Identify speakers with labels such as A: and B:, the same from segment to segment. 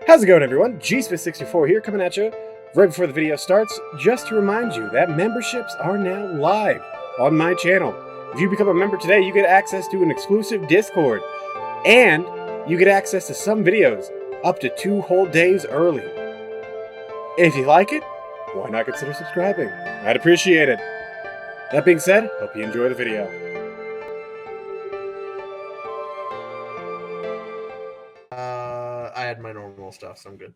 A: How's it going, everyone? GSpace64 here, coming at you right before the video starts, just to remind you that memberships are now live on my channel. If you become a member today, you get access to an exclusive Discord, and you get access to some videos up to 2 whole days early. If you like it, why not consider subscribing? I'd appreciate it. That being said, hope you enjoy the video.
B: I had my normal stuff, so I'm good.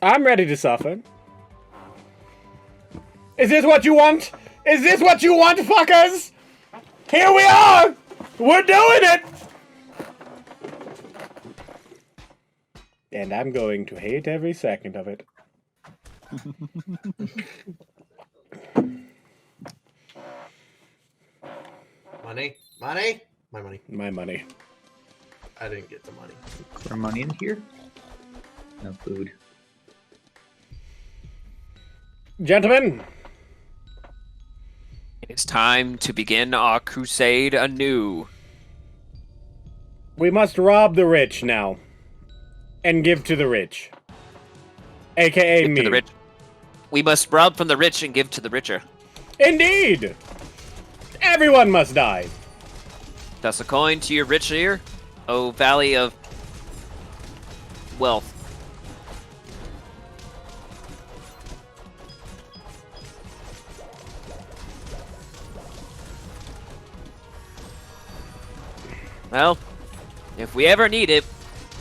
A: I'm ready to suffer. Is this what you want? Is this what you want, fuckers? Here we are! We're doing it! And I'm going to hate every second of it.
B: Money? Money? My money.
A: My money.
B: I didn't get the money.
C: Is there money in here? No food.
A: Gentlemen,
D: It's time to begin our crusade anew.
A: we must rob the rich now. And give to the rich. AKA
D: Give
A: me.
D: to the rich. We must rob from the rich and give to the richer.
A: Indeed! Everyone must die.
D: Toss a coin to your rich ear, O valley of wealth. Well, if we ever need it,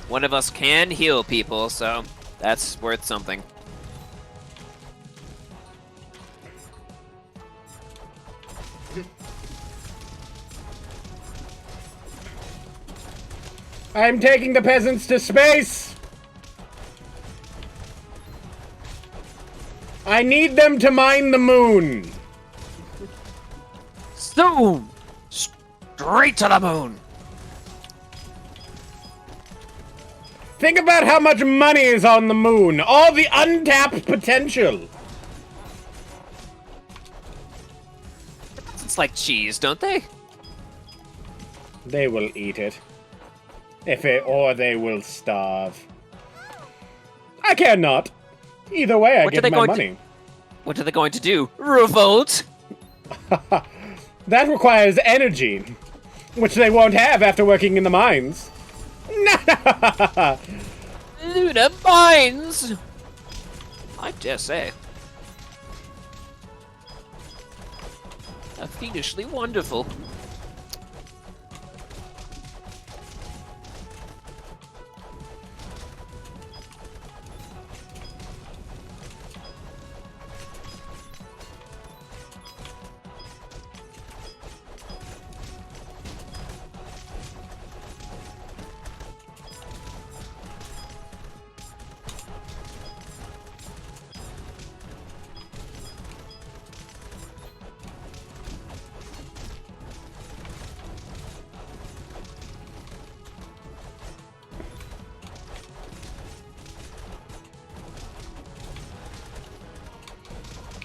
D: one of us can heal people, so that's worth something.
A: I'm taking the peasants to space! I need them to mine the moon!
D: So, straight to the moon!
A: Think about how much money is on the moon! All the untapped potential!
D: It's like cheese, don't they?
A: They will eat it. Or they will starve. I care not. Either way, I
D: What are
A: get
D: they
A: my
D: going to-
A: money.
D: What are they going to do? Revolt?
A: That requires energy, which they won't have after working in the mines.
D: Luna Mines! I dare say. A fiendishly wonderful.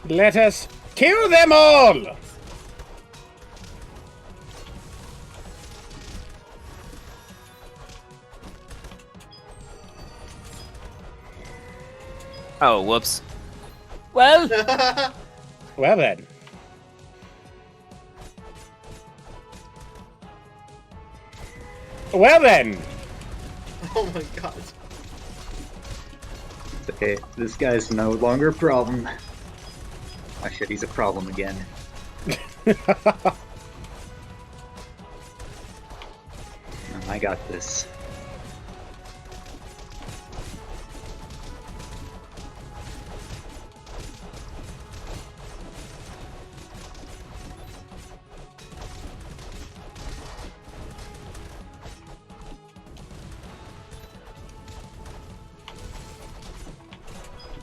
A: Let us kill them all!
D: Oh, whoops. Well,
A: Well then. Well then.
B: Oh my god.
C: Okay, this guy's no longer a problem. Oh shit, he's a problem again. I got this.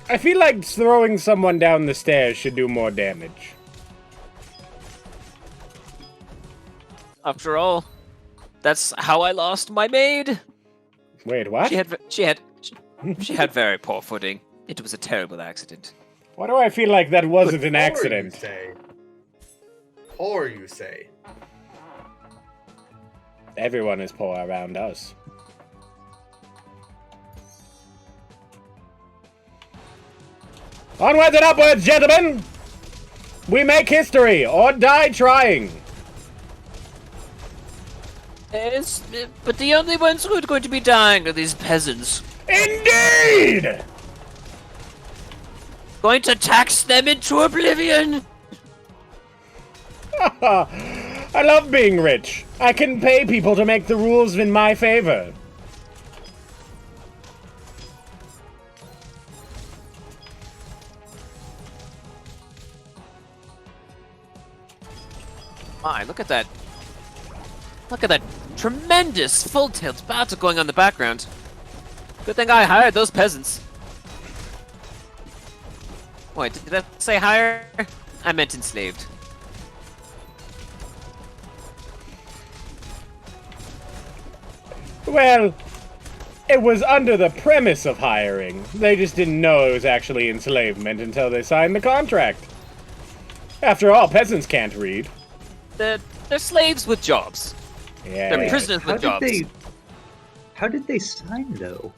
A: I feel like throwing someone down the stairs should do more damage.
D: after all, that's how I lost my maid.
A: Wait, what?
D: She had very poor footing. It was a terrible accident.
A: Why do I feel like that wasn't an
B: Poor,
A: accident?
B: You say. Poor, you say.
A: Everyone is poor around us. Onwards and upwards, gentlemen! We make history, or die trying.
D: Yes, but the only ones who are going to be dying are these peasants.
A: Indeed!
D: Going to tax them into oblivion!
A: I love being rich. I can pay people to make the rules in my favor.
D: My, look at that. Look at that tremendous full tilt battle going on in the background. Good thing I hired those peasants. Wait, did that say hire? I meant enslaved.
A: Well, it was under the premise of hiring. They just didn't know it was actually enslavement until they signed the contract. After all, peasants can't read.
D: They're slaves with jobs.
A: Yeah.
D: They're prisoners with jobs.
C: How did they sign though?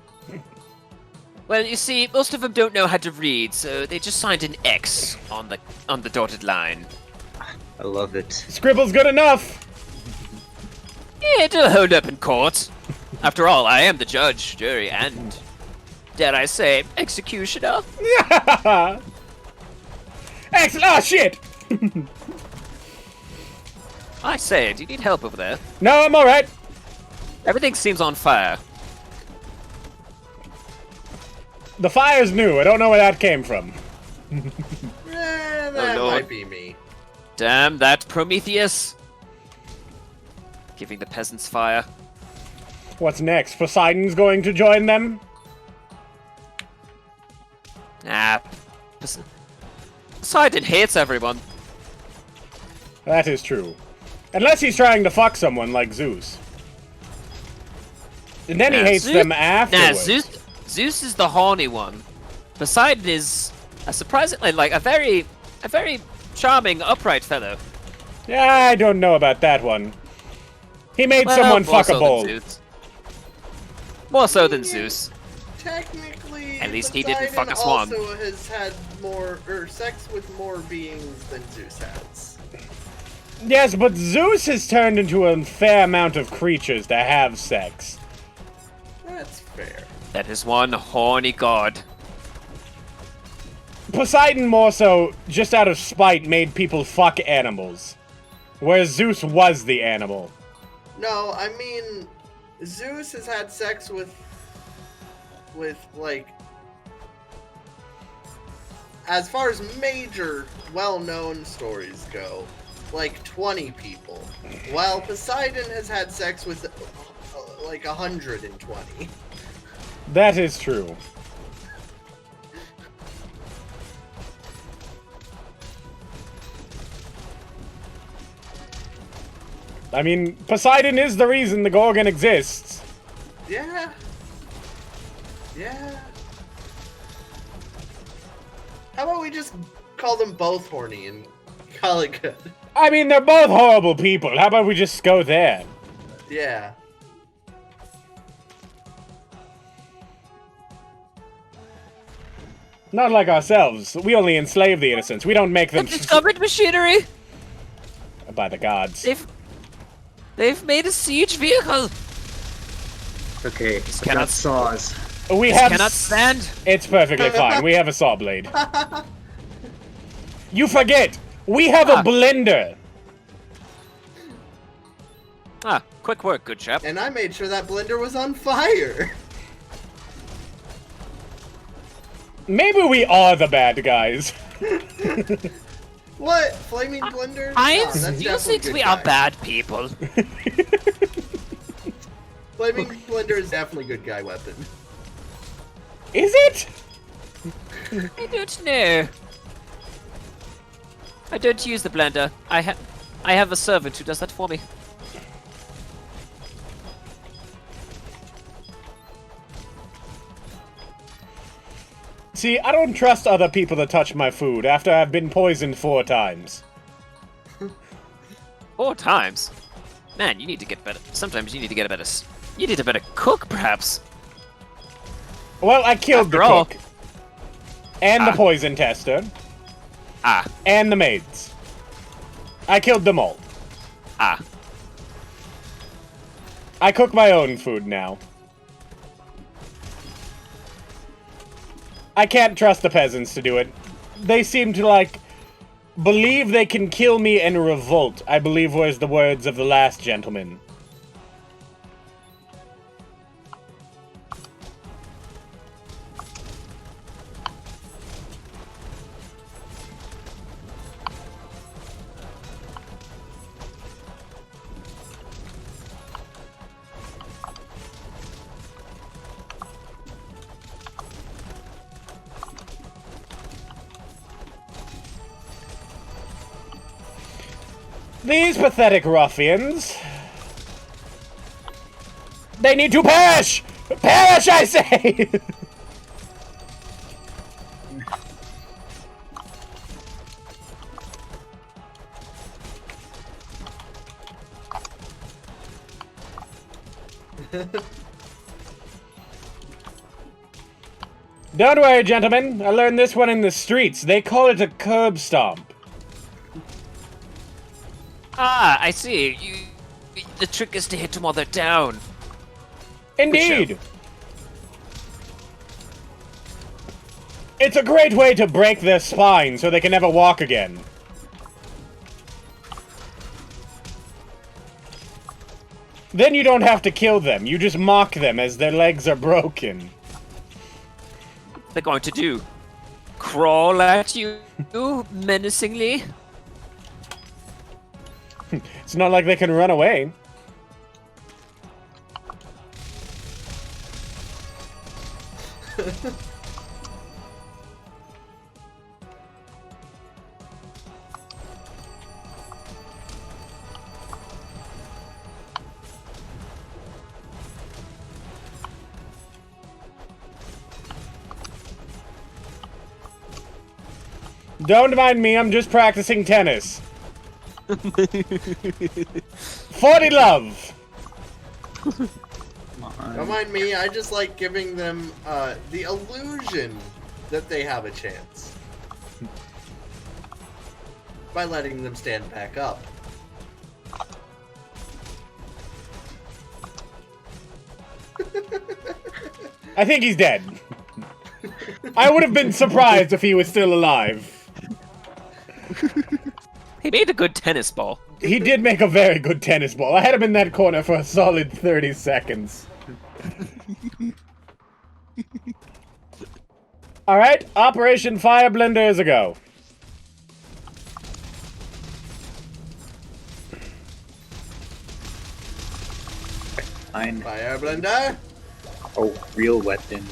D: Well, you see, most of them don't know how to read, so they just signed an X on the dotted line.
C: I love it.
A: Scribble's good enough.
D: Yeah, it'll hold up in court. After all, I am the judge, jury, and, dare I say, executioner.
A: Excellent. Oh, shit.
D: I say, do you need help over there?
A: No, I'm all right.
D: Everything seems on fire.
A: The fire's new. I don't know where that came from.
B: That
D: Lord.
B: might be me.
D: Damn that Prometheus! Giving the peasants fire.
A: What's next? Poseidon's going to join them?
D: Ah, Poseidon hates everyone.
A: That is true. Unless he's trying to fuck someone like Zeus. And then he hates them afterwards.
D: Nah, Zeus is the horny one. Poseidon is a surprisingly, like, a very charming, upright fellow.
A: Yeah, I don't know about that one. He made someone
D: more
A: fuckable.
D: So than Zeus. More so than Zeus.
B: Technically,
D: At least he didn't fuck a
B: Poseidon
D: swan.
B: also has had more, or sex with more beings than Zeus has.
A: Yes, but Zeus has turned into a fair amount of creatures to have sex.
B: That's fair.
D: That is one horny god.
A: Poseidon more so, just out of spite, made people fuck animals. Whereas Zeus was the animal.
B: No, I mean, Zeus has had sex with like, as far as major, well-known stories go, like 20 people, while Poseidon has had sex with like 120.
A: That is true. I mean, Poseidon is the reason the Gorgon exists.
B: Yeah. Yeah. How about we just call them both horny and call it good?
A: I mean, they're both horrible people. How about we just go there?
B: Yeah.
A: Not like ourselves. We only enslave the innocents. We don't make them...
D: They've discovered machinery!
A: By the gods.
D: They've made a siege vehicle!
C: Okay,
D: This
C: I got
D: cannot-
C: saws.
A: We
D: This
A: have...
D: cannot stand!
A: It's perfectly fine. We have a saw blade. You forget! We have a blender!
D: Ah, quick work, good chap.
B: And I made sure that blender was on fire.
A: Maybe we are the bad guys.
B: What? Flaming blenders?
D: I
B: No, that's
D: still
B: definitely
D: think
B: good
D: we are
B: guy.
D: bad people.
B: Flaming blender is definitely good guy weapon.
A: Is it?
D: I don't know. I don't use the blender. I have a servant who does that for me.
A: See, I don't trust other people to touch my food after I've been poisoned 4 times.
D: 4 times? Man, you need to get better. Sometimes you need to get a better... You need a better cook, perhaps.
A: Well, I killed the
D: After all.
A: cook. And the poison tester. And the maids. I killed them all. I cook my own food now. I can't trust the peasants to do it. They seem to, like, believe they can kill me and revolt, I believe was the words of the last gentleman. These pathetic ruffians. They need to perish! Perish, I say! Don't worry, gentlemen. I learned this one in the streets. They call it a curb stomp.
D: I see. The trick is to hit them while they're down.
A: Indeed. It's a great way to break their spine so they can never walk again. Then you don't have to kill them. You just mock them as their legs are broken.
D: They're going to do? Crawl at you menacingly?
A: It's not like they can run away. Don't mind me, I'm just practicing tennis. 40 love!
B: Don't mind me, I just like giving them the illusion that they have a chance. By letting them stand back up.
A: I think he's dead. I would have been surprised if he was still alive.
D: He made a good tennis ball.
A: He did make a very good tennis ball. I had him in that corner for a solid 30 seconds. Alright, Operation Fireblender is a go.
C: Fine.
B: Fireblender?
C: Oh, real weapon.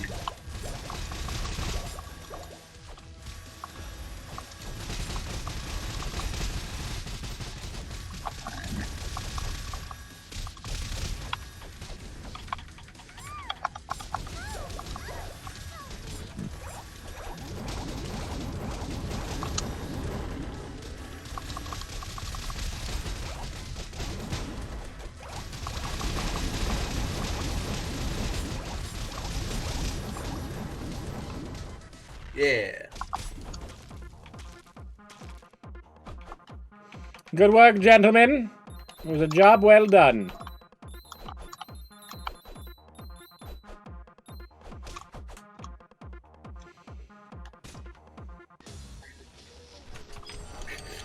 B: Yeah.
A: Good work, gentlemen. It was a job well done.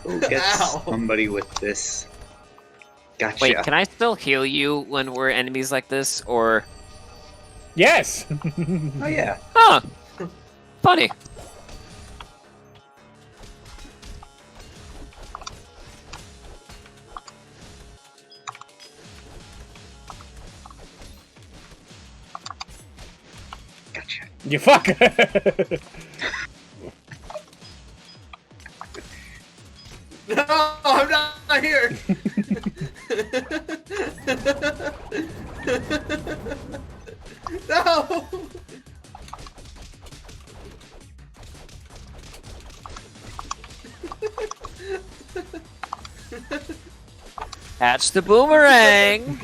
C: Oh, get
B: Ow.
C: somebody with this. Gotcha.
D: Wait, can I still heal you when we're enemies like this, or...
A: Yes!
C: Oh yeah.
D: Huh. Funny.
C: Gotcha.
A: You fuck!
B: No, I'm not here. No.
D: Catch the boomerang!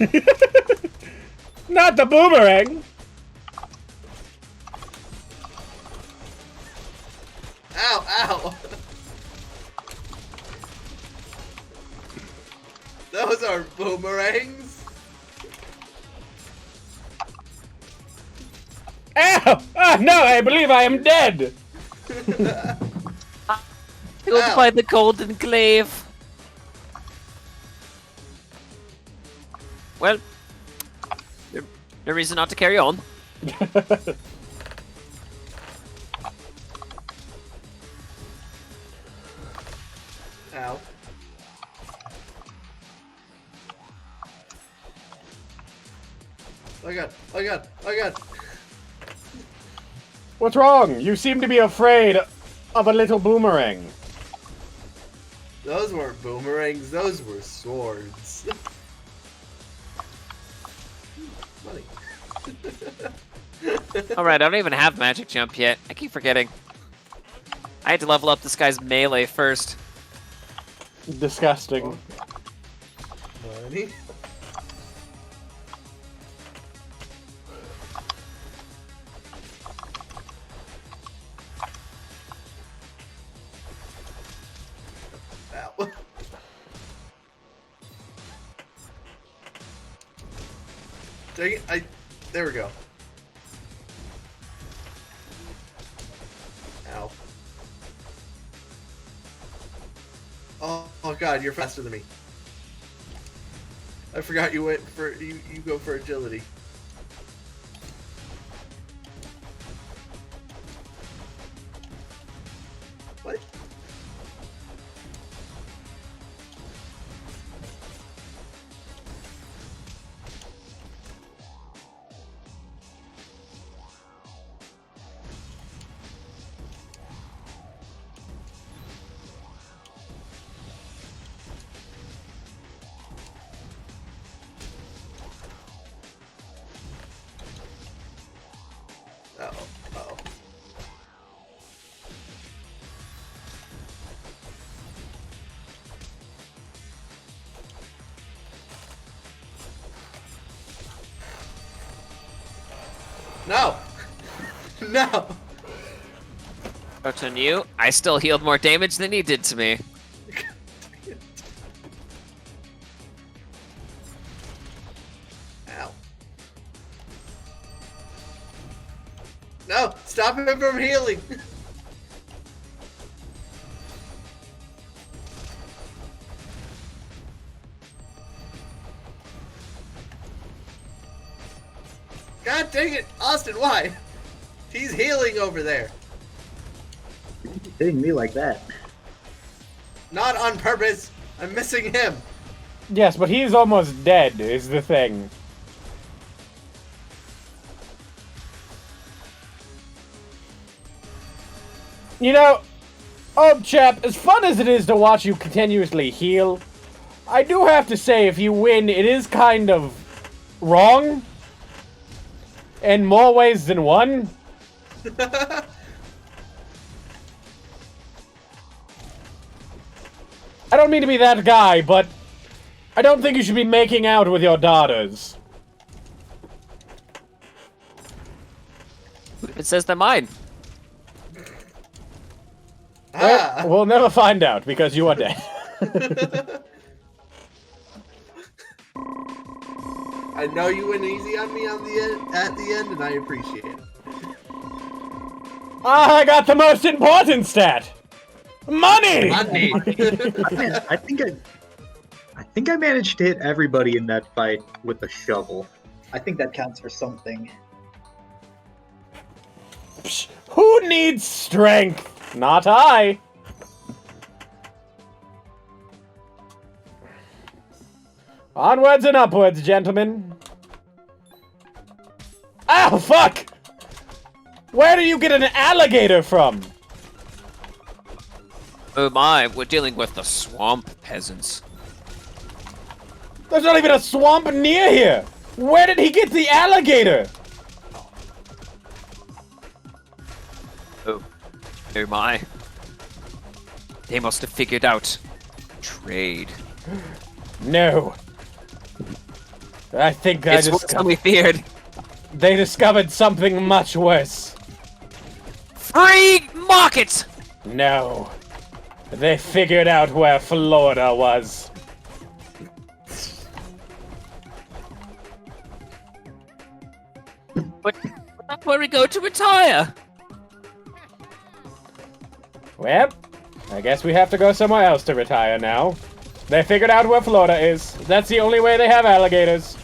A: Not the boomerang!
B: Ow, ow. Those are boomerangs.
A: Ow! Ah, no, I believe I am dead!
D: Killed by the golden glaive. Well, no reason not to carry on.
B: Ow. Oh god, oh god, oh god.
A: What's wrong? You seem to be afraid of a little boomerang.
B: Those weren't boomerangs, those were swords. Money.
D: Alright, I don't even have magic jump yet. I keep forgetting. I had to level up this guy's melee first.
A: Disgusting.
B: Money. Ow. Dang it, there we go. Ow. Oh god, you're faster than me. I forgot you went for, you go for agility. What? Uh-oh, uh-oh. No! No!
D: But on you, I still healed more damage than he did to me.
B: Ow. No! Stop him from healing! God dang it! Austin, why? He's healing over there.
C: Hitting me like that.
B: Not on purpose. I'm missing him.
A: Yes, but he's almost dead, is the thing. You know, chap, as fun as it is to watch you continuously heal, I do have to say, if you win, it is kind of wrong. In more ways than one. I don't mean to be that guy, but I don't think you should be making out with your daughters.
D: It says they're mine.
A: Well, we'll never find out because you are dead.
B: I know you went easy on me on at the end, and I appreciate it.
A: I got the most important stat. Money.
B: Money.
C: I think I managed to hit everybody in that fight with a shovel. I think that counts for something.
A: Psh, who needs strength? Not I. Onwards and upwards, gentlemen. Ow, fuck! Where do you get an alligator from?
D: Oh my, we're dealing with the swamp peasants.
A: There's not even a swamp near here. Where did he get the alligator?
D: Oh my. They must have figured out trade.
A: No. I think
D: It's worse than we feared.
A: they discovered something much worse.
D: Free market!
A: No. They figured out where Florida was.
D: But that's where we go to retire.
A: Well, I guess we have to go somewhere else to retire now. They figured out where Florida is. That's the only way they have alligators.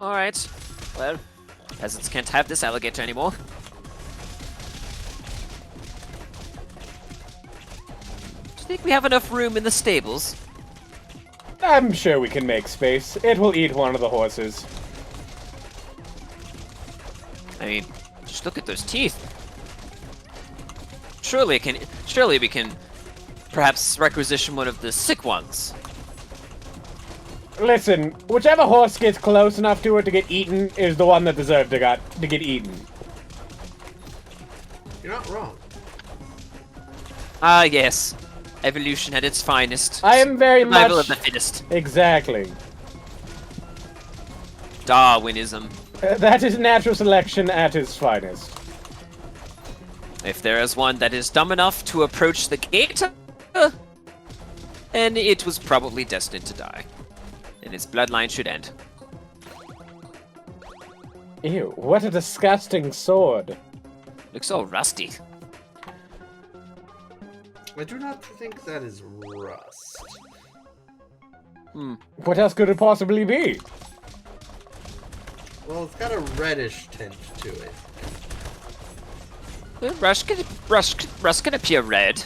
D: Alright. Well, peasants can't have this alligator anymore. Do you think we have enough room in the stables?
A: I'm sure we can make space. It will eat one of the horses.
D: I mean, just look at those teeth. Surely we can perhaps requisition one of the sick ones.
A: Listen, whichever horse gets close enough to it to get eaten is the one that deserved to get eaten.
B: You're not wrong.
D: Ah, yes. Evolution at its finest.
A: I am very
D: Survival
A: much...
D: of the fittest.
A: Exactly.
D: Darwinism.
A: That is natural selection at its finest.
D: If there is one that is dumb enough to approach the gate, then it was probably destined to die. And its bloodline should end.
A: Ew, what a disgusting sword.
D: Looks all rusty.
B: I do not think that is rust.
A: What else could it possibly be?
B: Well, it's got a reddish tint to it.
D: Well, rust can appear red.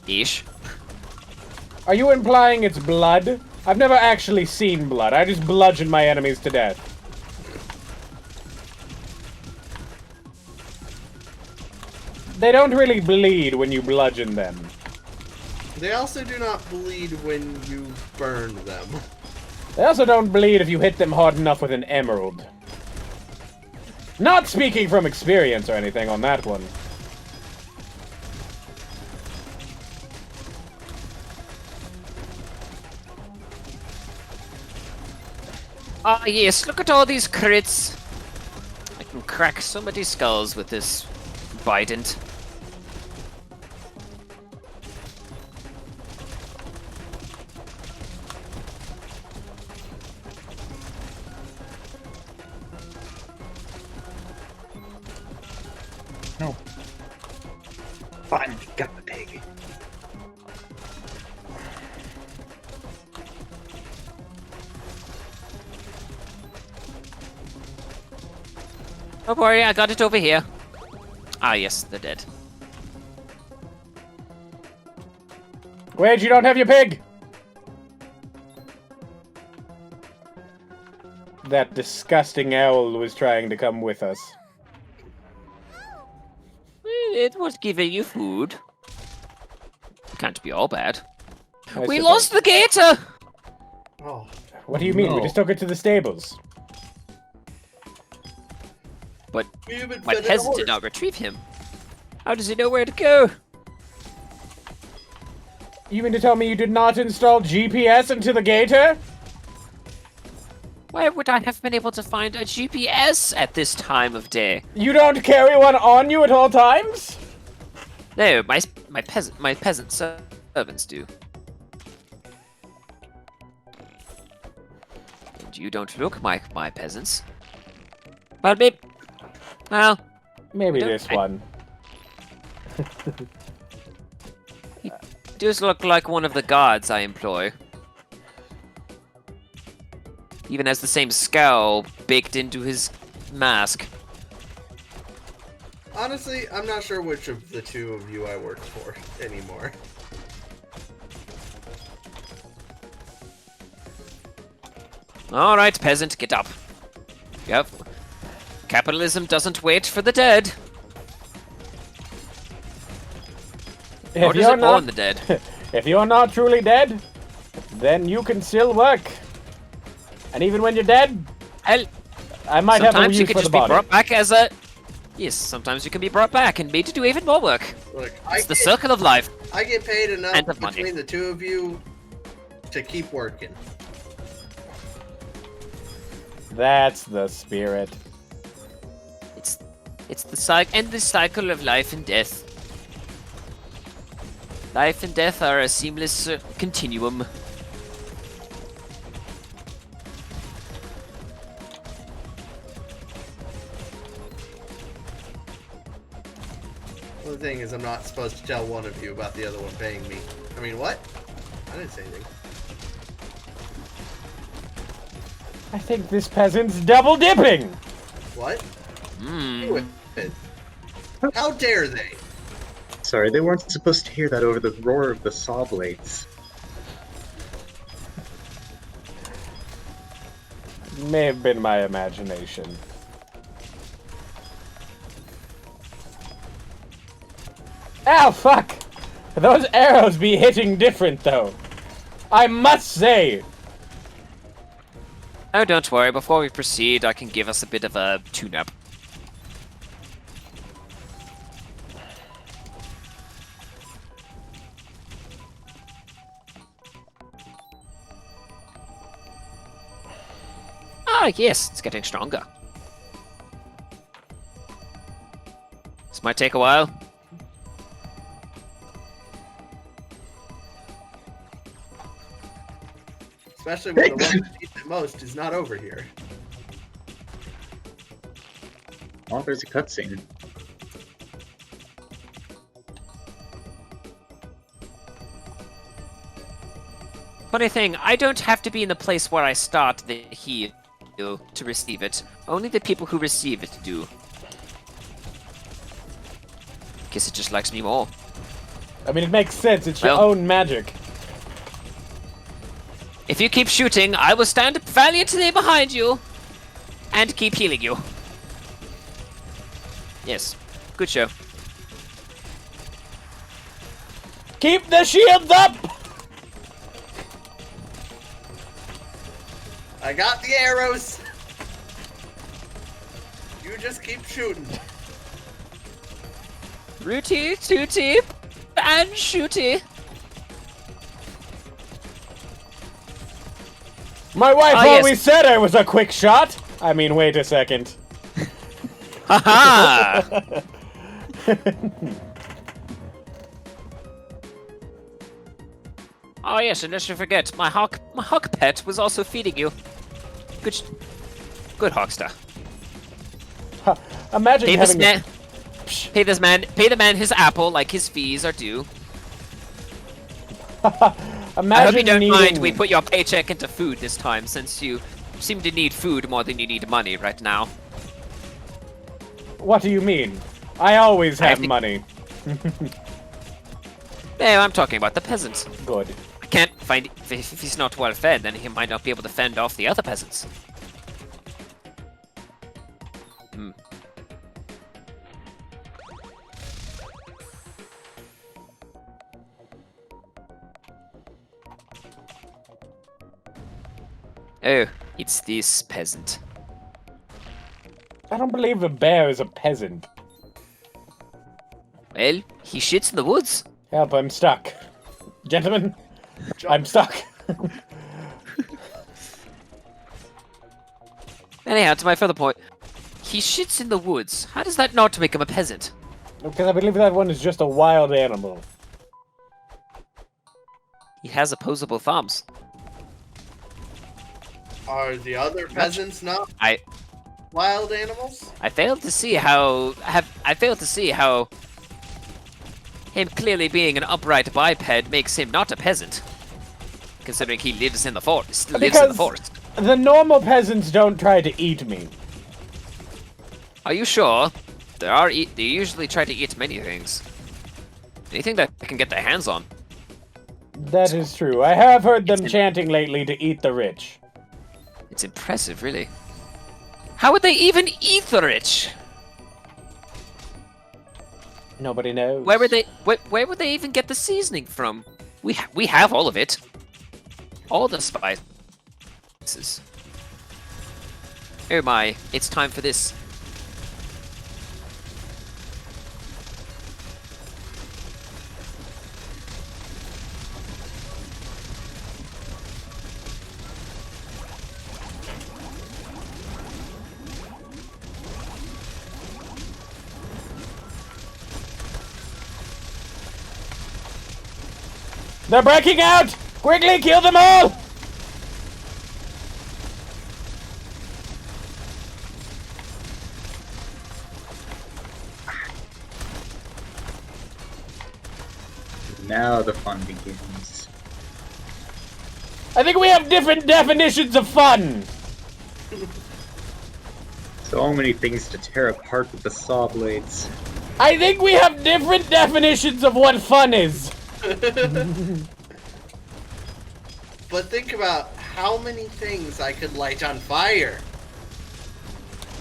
D: Ish.
A: Are you implying it's blood? I've never actually seen blood. I just bludgeon my enemies to death. They don't really bleed when you bludgeon them.
B: They also do not bleed when you burn them.
A: They also don't bleed if you hit them hard enough with an emerald. Not speaking from experience or anything on that one.
D: Ah, yes, look at all these crits. I can crack so many skulls with this Bident.
C: No. Finally got the pig.
D: Don't worry, I got it over here. Ah, yes, they're dead.
A: Wait, you don't have your pig! That disgusting owl was trying to come with us.
D: It was giving you food. Can't be all bad.
A: I
D: We
A: suppose.
D: lost the gator!
B: Oh,
A: What do you mean? We
C: No.
A: just took it to the stables.
D: But
B: we even
D: my
B: fed it a
D: peasant
B: horse.
D: did not retrieve him. How does he know where to go?
A: You mean to tell me you did not install GPS into the gator?
D: Why would I have been able to find a GPS at this time of day?
A: You don't carry one on you at all times?
D: No, my peasant servants do. And you don't look like my peasants. But maybe... Well,
A: Maybe
D: I don't-
A: this one.
D: does look like one of the gods I employ. Even has the same scowl baked into his mask.
B: Honestly, I'm not sure which of the two of you I work for anymore.
D: Alright, peasant, get up. Yep. Capitalism doesn't wait for the dead. Or does it mourn the dead?
A: If you're not truly dead, then you can still work. And even when you're dead,
D: Hell,
A: I might have a
D: sometimes you
A: use
D: can
A: for the
D: just be
A: body.
D: brought back as a... Yes, sometimes you can be brought back and made to do even more work.
B: Look,
D: It's the circle of life.
B: I get paid enough
D: And of money.
B: between the two of you to keep working.
A: That's the spirit.
D: It's the endless cycle of life and death. Life and death are a seamless continuum.
B: Well, the thing is, I'm not supposed to tell one of you about the other one paying me. I mean, what? I didn't say anything.
A: I think this peasant's double dipping.
B: What?
D: Hmm.
B: Do it. How dare they?
C: Sorry, they weren't supposed to hear that over the roar of the saw blades.
A: May have been my imagination. Ow, fuck! Those arrows be hitting different, though. I must say.
D: Oh, don't worry. Before we proceed, I can give us a bit of a tune-up. Ah, yes, it's getting stronger. This might take a while.
B: Especially when the one who needs it most is not over here.
C: Oh, there's a cutscene.
D: Funny thing, I don't have to be in the place where I start the heal to receive it. Only the people who receive it do. Guess it just likes me more.
A: I mean, it makes sense. It's your
D: Well-
A: own magic.
D: If you keep shooting, I will stand valiantly behind you and keep healing you. Yes, good show.
A: Keep the shields up!
B: I got the arrows. You just keep shooting.
D: Rooty, tooty, and shooty.
A: My wife
D: Ah, yes.
A: always said I was a quick shot. I mean, wait a second.
D: Haha! Oh yes, and lest you forget, my hawk pet was also feeding you. Good Hawkster.
A: Imagine
D: Pay this
A: having
D: man. Pay the man his apple like his fees are due.
A: Imagine
D: I hope you don't
A: needing...
D: mind we put your paycheck into food this time, since you seem to need food more than you need money right now.
A: What do you mean? I always have
D: think-
A: money.
D: No, I'm talking about the peasants.
A: Good.
D: I can't find if he's not well fed, then he might not be able to fend off the other peasants. Hmm. Oh, it's this peasant.
A: I don't believe a bear is a peasant.
D: Well, he shits in the woods.
A: Help, I'm stuck. Gentlemen, I'm stuck.
D: Anyhow, to my further point, he shits in the woods. How does that not make him a peasant?
A: Because I believe that one is just a wild animal.
D: He has opposable thumbs.
B: Are the other peasants not? wild animals?
D: I failed to see how him clearly being an upright biped makes him not a peasant, considering he lives in the forest.
A: Because the normal peasants don't try to eat me.
D: Are you sure? They usually try to eat many things. Anything that they can get their hands on.
A: That is true. I have heard them chanting lately to eat the rich.
D: It's impressive, really. How would they even eat the rich?
A: Nobody knows.
D: Where would they even get the seasoning from? We have all of it. All the spices. Oh my, it's time for this.
A: They're breaking out! Quickly kill them all!
C: Now the fun begins.
A: I think we have different definitions of fun!
C: So many things to tear apart with the saw blades.
A: I think we have different definitions of what fun is!
B: But think about how many things I could light on fire.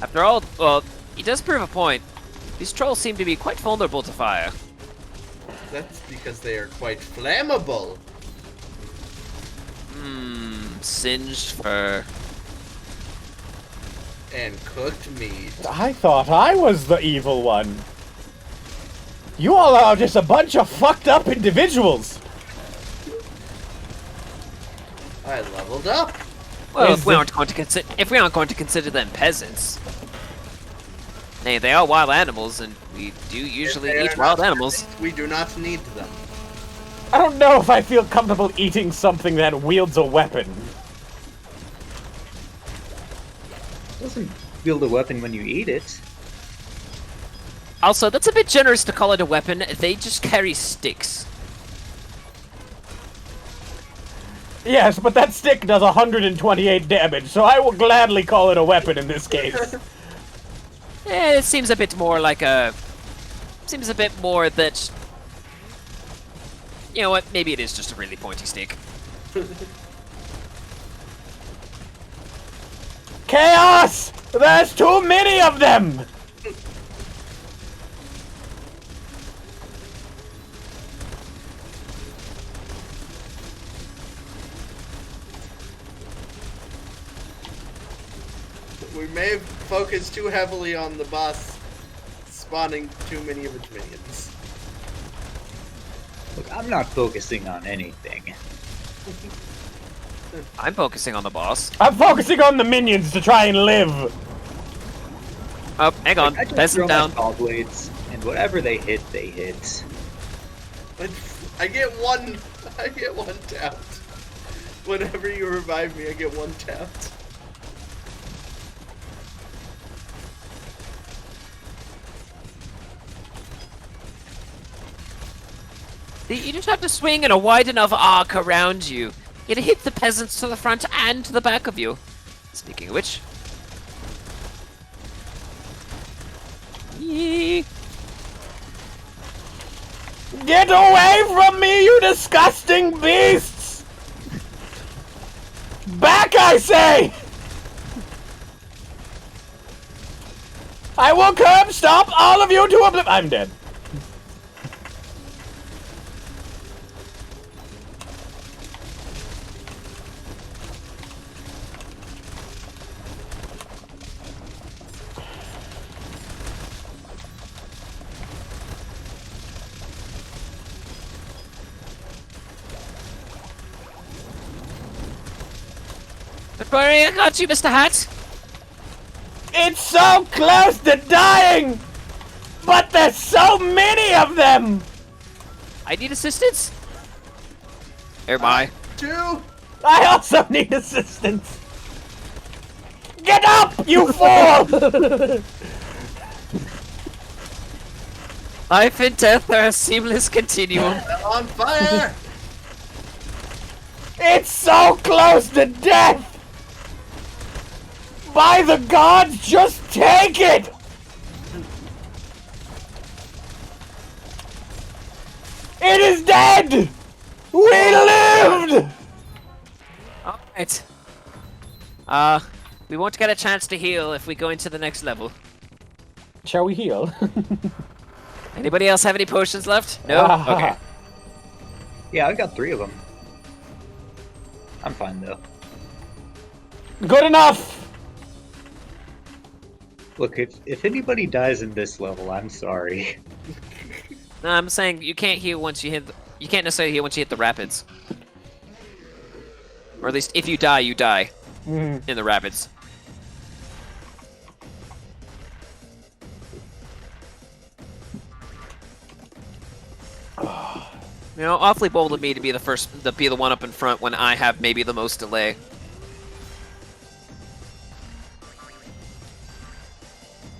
D: After all, well, he does prove a point. These trolls seem to be quite vulnerable to fire.
B: That's because they are quite flammable.
D: Singed fur.
B: And cooked meat.
A: I thought I was the evil one. You all are just a bunch of fucked up individuals.
B: I leveled up.
D: Well, if we aren't going to consider them peasants. Hey, they are wild animals, and we do usually eat wild animals.
B: We do not need them.
A: I don't know if I feel comfortable eating something that wields a weapon.
C: It doesn't wield a weapon when you eat it.
D: Also, that's a bit generous to call it a weapon. They just carry sticks.
A: Yes, but that stick does 128 damage, so I will gladly call it a weapon in this case.
D: It seems a bit more like a... Seems a bit more that... You know what? Maybe it is just a really pointy stick.
A: Chaos! There's too many of them!
B: We may have focused too heavily on the boss spawning too many of its minions.
C: Look, I'm not focusing on anything.
D: I'm focusing on the boss.
A: I'm focusing on the minions to try and live.
D: Oh, hang on.
C: I just
D: Peasant
C: throw
D: down.
C: my saw blades, and whatever they hit, they hit.
B: I get one tapped. Whenever you revive me, I get one tapped.
D: You just have to swing in a wide enough arc around you. It hit the peasants to the front and to the back of you. Speaking of which... Yee.
A: Get away from me, you disgusting beasts! Back, I say! I will curb stop all of you to oblivion. I'm dead.
D: Don't worry, I got you, Mr. Hat.
A: It's so close to dying! But there's so many of them!
D: I need assistance. Here, bye.
B: Two.
A: I also need assistance. Get up, you fool!
D: Life and death are a seamless continuum.
B: On fire!
A: It's so close to death! By the gods, just take it! It is dead! We lived!
D: Alright. We won't get a chance to heal if we go into the next level.
A: Shall we heal?
D: Anybody else have any potions left? No? Okay.
C: Yeah, I got 3 of them. I'm fine though.
A: Good enough!
C: Look, if anybody dies in this level, I'm sorry.
D: No, I'm saying you can't heal once you hit. You can't necessarily heal once you hit the rapids. Or at least if you die, you die in the rapids. You know, awfully bold of me to be the first, to be the one up in front when I have maybe the most delay.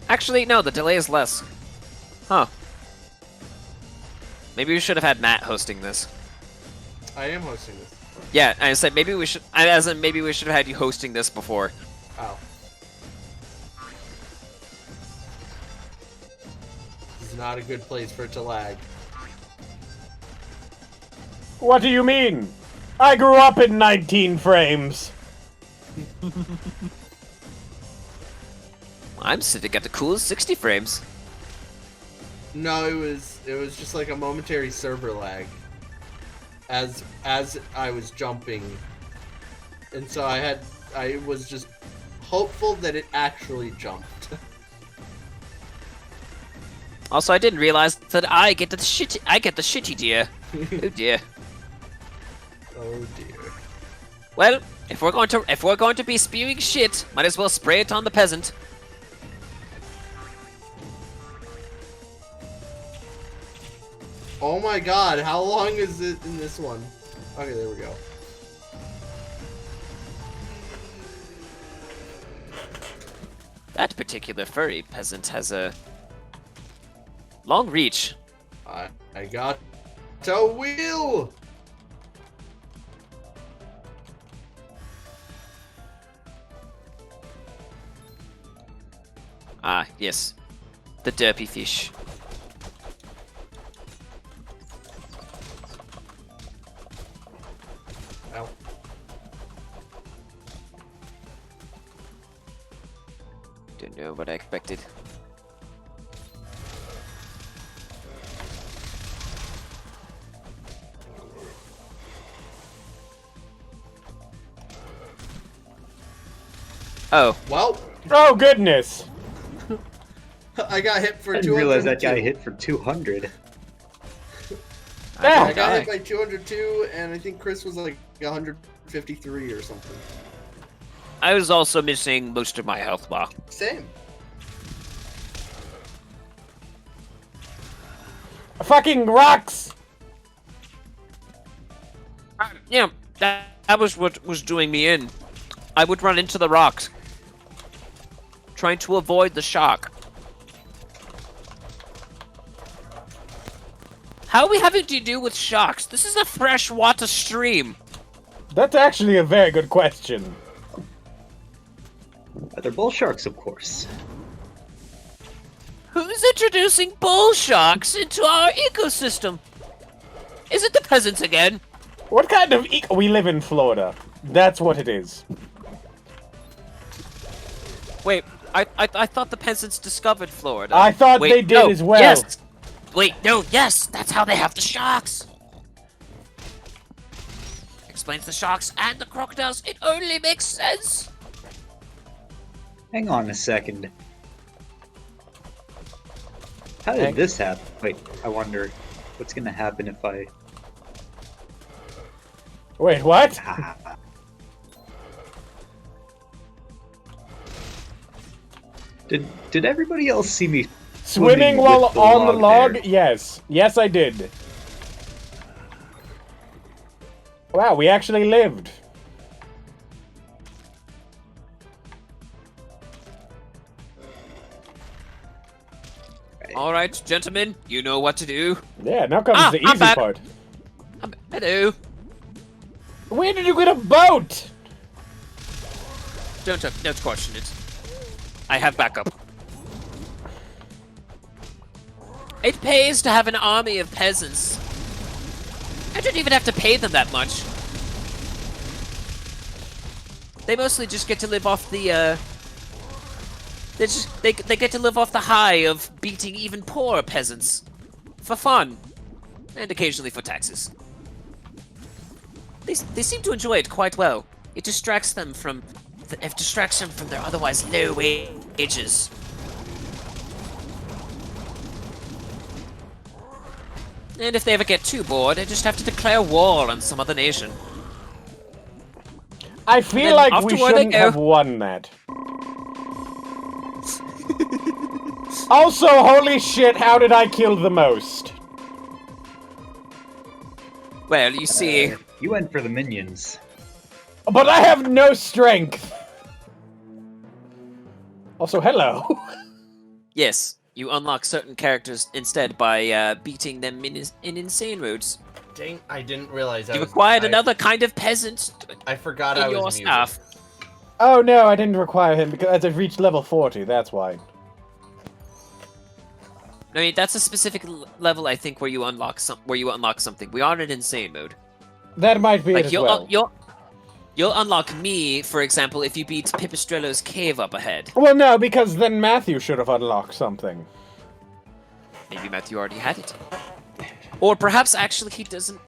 D: Actually, no, the delay is less. Huh. Maybe we should have had Matt hosting this.
B: I am hosting this.
D: Yeah, I said maybe we should. As in, maybe we should have had you hosting this before.
B: Oh. This is not a good place for it to lag.
A: What do you mean? I grew up in 19 frames.
D: I'm sitting at the coolest 60 frames.
B: No, it was just like a momentary server lag. As I was jumping. And so I was just hopeful that it actually jumped.
D: Also, I didn't realize that I get the shitty deer. Oh dear.
B: Oh dear.
D: Well, if we're going to be spewing shit, might as well spray it on the peasant.
B: Oh my god, how long is it in this one? Okay, there we go.
D: That particular furry peasant has a long reach.
B: I got a wheel!
D: Ah, yes. The derpy fish.
B: Ow.
D: Don't know what I expected. Oh.
B: Well,
A: Oh, goodness!
B: I got hit for
C: I
B: 200.
C: didn't realize that guy hit for 200.
A: Ah,
B: I got hit by 202, and I think Chris was like 153 or something.
D: I was also missing most of my health bar.
B: Same.
A: Fucking rocks!
D: Yeah, that was what was doing me in. I would run into the rocks, trying to avoid the shock. How are we having to do with shocks? This is a freshwater stream.
A: That's actually a very good question.
C: They're bull sharks, of course.
D: Who's introducing bull sharks into our ecosystem? Is it the peasants again?
A: What kind of we live in Florida. That's what it is.
D: Wait, I thought the peasants discovered Florida.
A: I thought
D: Wait,
A: they did
D: no,
A: as well.
D: Yes. Wait, no, yes, that's how they have the sharks. Explains the sharks and the crocodiles. It only makes sense.
C: Hang on a second. How did this happen? Wait, I wonder what's gonna happen if I...
A: Wait, what?
C: Did everybody else see me
A: Swimming while
C: with the
A: on the log?
C: there?
A: Yes. Yes, I did. Wow, we actually lived.
D: All right, gentlemen, you know what to do.
A: Yeah, now comes the
D: I'm
A: easy
D: back.
A: part.
D: Hello.
A: Where did you get a boat?
D: Don't question it. I have backup. It pays to have an army of peasants. I don't even have to pay them that much. They mostly just get to live off the, They get to live off the high of beating even poorer peasants. For fun. And occasionally for taxes. They seem to enjoy it quite well. It distracts them from their otherwise low wages. And if they ever get too bored, they just have to declare war on some other nation.
A: I feel like we
D: afterward they
A: shouldn't
D: go.
A: have won that. Also, holy shit, how did I kill the most?
D: Well, you see,
C: You went for the minions.
A: But I have no strength. Also, hello.
D: yes, you unlock certain characters instead by beating them in insane modes.
B: Dang, I didn't realize
D: You acquired another kind of peasant
B: I forgot I
D: in
B: was
D: your
B: muted.
D: staff.
A: Oh no, I didn't require him because I've reached level 40, that's why.
D: I mean, that's a specific level, I think, where you unlock something. We are in insane mode.
A: That might be it
D: Like
A: as
D: you'll
A: well.
D: you'll unlock me, for example, if you beat Pipistrello's cave up ahead.
A: Well, no, because then Matthew should have unlocked something.
D: Maybe Matthew already had it. Or perhaps actually he doesn't